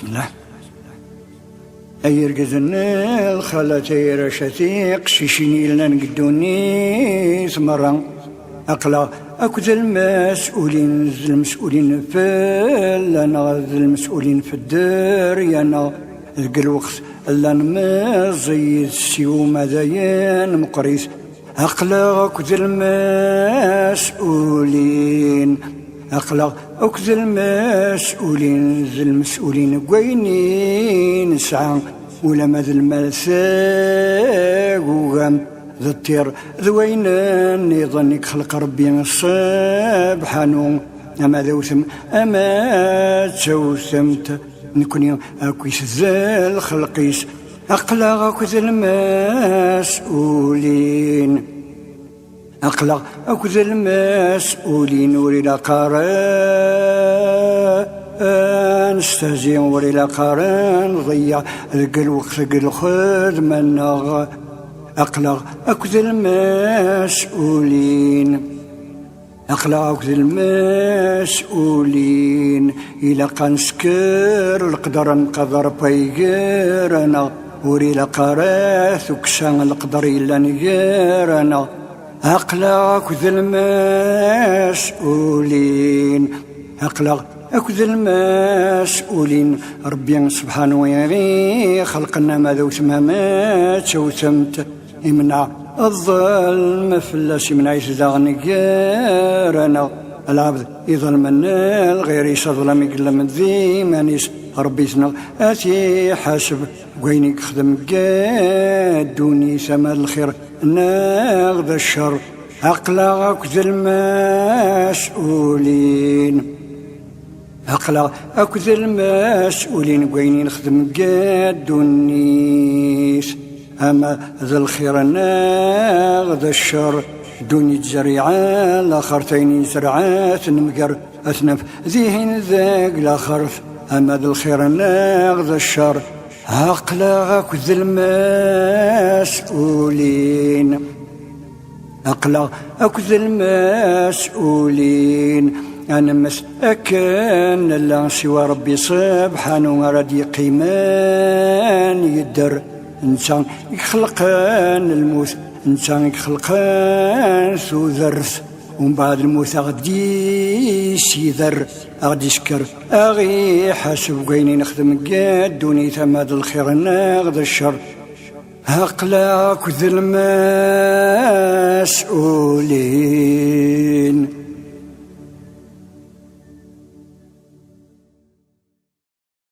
بسم الله. أيرقزن الخالتي رشتي قشيشيني لنا نقدوني ثمرا أقلا أكذ المسؤولين فلنا المسؤولين في الدار يانا ذق الوقت ألا نمزيد السيو مذاين مقريس أقلا أكذ المسؤولين أقلا أكذ المسؤولين قوينين نسعى ولا ماذا الملساق وغام ذا الطير ذوين يظنك خلق ربي سبحانه أما ذوثم أما توثمت نكوني أكويس ذا الخلقيس أقلا أكذ المسؤولين أقلق أكذ المسؤولين وليلا قارن استهزئ وليلا قارن ضيع ذق الوقت ذق الخدمة النغ أقلق أكذ المسؤولين أقلق أكذ المسؤولين إلا قنسكر القدر نقدر بيقرنا وليلا قارث وكسان القدر إلا نقرنا أقلق أكذ المسؤولين أقلق أكذ المسؤولين ربي سبحانه ويغي خلقنا ماذا وسمى ما توسمت يمنع الظلم فلاس من عيش داغن قارنا العبد يظلمنا الغير يظلم يقل من ذي مانيس ربي سنغ أتي حاسب وينك خدم قادوني سما الخير ناغذ الشر أقلق أكذ المسؤولين أقلق أكذ المسؤولين وين نخدم قادونيس أما ذا الخير ناغذ الشر دوني الزريعة الآخرتين زرعات نمقر أثنف ذيهن ذاق الآخر أما ذا الخير ناغذ الشر أقلق أكذ المسؤولين أقلق أكذ المسؤولين أنا مسأكن لا سوى ربي سبحانه ردي قيمان يدر إنسان يخلقان الموت إنسان يخلقان ثو ذرث ومن بعد الموت غدي يذر غدي يشكر أغي حاسب وين نخدم قادوني ثماد الخير ناغذ الشر أقلق أكذ المسؤولين.